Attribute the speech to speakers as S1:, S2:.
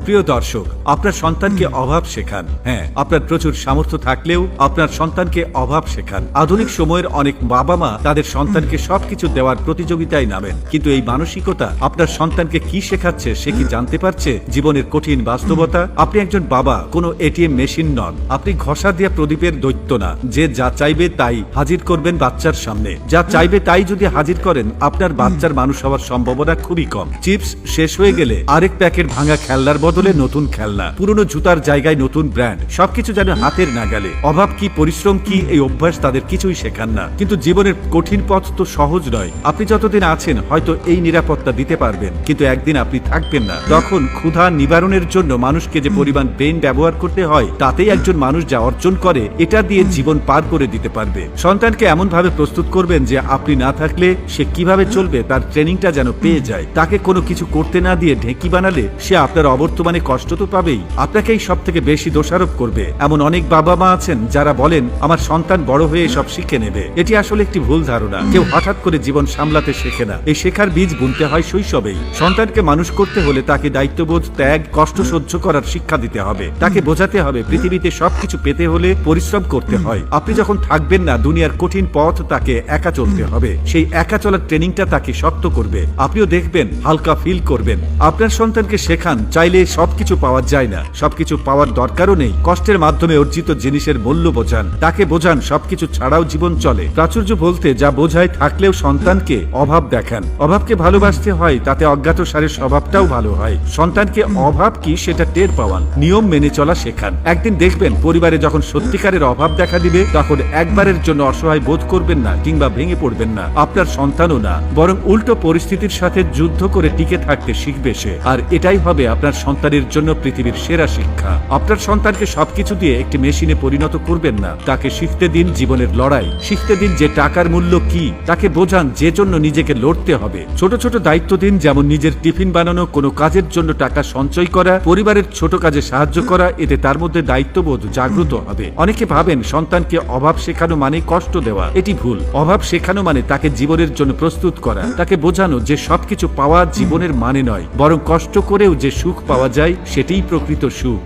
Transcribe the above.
S1: প্রিয় দর্শক, আপনার সন্তানকে অভাব শেখান। হ্যাঁ, আপনার প্রচুর সামর্থ্য থাকলেও আপনার সন্তানকে অভাব শেখান। আধুনিক সময়ের অনেক বাবা মা তাদের সন্তানকে সবকিছু দেওয়ার প্রতিযোগিতায় নামেন, কিন্তু এই মানসিকতা আপনার সন্তানকে কি শেখাচ্ছে সে কি জানতে পারছে? জীবনের কঠিন বাস্তবতা। আপনি একজন বাবা, কোনো এটিএম মেশিন নন। আপনি ঘষা দিয়া প্রদীপের দৈত্য না, যে যা চাইবে তাই হাজির করবেন বাচ্চার সামনে। যা চাইবে তাই যদি হাজির করেন, আপনার বাচ্চার মানুষ হওয়ার সম্ভাবনা খুবই কম। চিপস শেষ হয়ে গেলে আরেক প্যাকেট ভাঙা খেলনার বদলে নতুন খেলনা, পুরনো জুতার জায়গায় নতুন ব্র্যান্ড, সবকিছু যেন হাতের নাগালে। অভাব কি, পরিশ্রম কি, এই অভ্যাস তাদের কিছুই শেখান না। কিন্তু জীবনের কঠিন পথ তো সহজ নয়। আপনি যতদিন আছেন হয়তো এই নিরাপত্তা দিতে পারবেন, কিন্তু একদিন আপনি থাকবেন না। তখন ক্ষুধা নিবারণের জন্য মানুষকে যে পরিমাণ ব্রেন ব্যবহার করতে হয়, তাতেই একজন মানুষ যা অর্জন করে এটা দিয়ে জীবন পার করে দিতে পারবে। সন্তানকে এমন ভাবে প্রস্তুত করবেন যে আপনি না থাকলে সে কিভাবে চলবে তার ট্রেনিংটা যেন পেয়ে যায়। তাকে কোনো কিছু করতে না দিয়ে ঢেঁকি বানালে সে আপনার অবর্তমানে কষ্ট তো পাবেই, আপনাকেই সব থেকে বেশি দোষারোপ করবে। এমন অনেক বাবা মা আছেন যারা বলেন আমার সন্তান বড় হয়ে সব শিখে নেবে। এটি আসলে একটি ভুল ধারণা। কেউ হঠাৎ করে জীবন সামলাতে শেখে না। এই শেখার বীজ বুনতে হয় শৈশবেই। সন্তানকে মানুষ করতে হলে তাকে দায়িত্ববোধ, ত্যাগ, কষ্ট সহ্য করার শিক্ষা দিতে হবে। তাকে বোঝাতে হবে পৃথিবীতে সবকিছু পেতে হলে পরিশ্রম করতে হয়। আপনি যখন থাকবেন না, দুনিয়ার কঠিন পথ তাকে একা চলতে হবে। সেই একা চলার ট্রেনিংটা তাকে শক্ত করবে। আপনিও দেখবেন হালকা ফিল করবেন। আপনার সন্তানকে শেখান, চাইলে সবকিছু পাওয়া যায় না, সবকিছু পাওয়ার দরকারও নেই। কষ্টের মাধ্যমে অর্জিত জিনিসের মূল্য বোঝান। তাকে বোঝান সবকিছু ছাড়াও জীবন চলে। প্রাচুর্য বলতে যা বোঝায় থাকলেও সন্তানকে অভাব দেখান। অভাবকে ভালোবাসতে হয়, তাতে অজ্ঞাতসারের স্বভাবটাও ভালো হয়। সন্তানকে অভাব কি সেটা টের পাওয়ান, নিয়ম মেনে চলা শেখান। একদিন দেখবেন পরিবারে যখন সত্যিকারের অভাব দেখা দিবে, তখন একবারের জন্য অসহায় বোধ করবেন না কিংবা ভেঙে পড়বেন না। আপনার সন্তানও না, বরং উল্টো পরিস্থিতির সাথে যুদ্ধ করে টিকে থাকতে শিখবে সে। আর এটাই হবে আপনার সন্তানের জন্য পৃথিবীর সেরা শিক্ষা। আপনার সন্তানকে সবকিছু দিয়ে একটি মেশিনে পরিণত করবেন না। তাকে শিখতে দিন জীবনের লড়াই, শিখতে দিন যে টাকার মূল্য কি। তাকে বোঝান যে জন্য নিজেকে লড়তে হবে। ছোট ছোট দায়িত্ব দিন, যেমন নিজের টিফিন বানানো, কোনো কাজের জন্য টাকা সঞ্চয় করা, পরিবারের ছোট কাজে সাহায্য করা। এতে তার মধ্যে দায়িত্ববোধ জাগ্রত হবে। অনেকে ভাবেন সন্তানকে অভাব শেখানো মানে কষ্ট দেওয়া। এটি ভুল। অভাব শেখানো মানে তাকে জীবনের জন্য প্রস্তুত করা। তাকে বোঝানো যে সবকিছু পাওয়া জীবনের মানে নয়, বরং কষ্ট করেও যে সুখ পাওয়া যায় সেটাই প্রকৃত সুখ।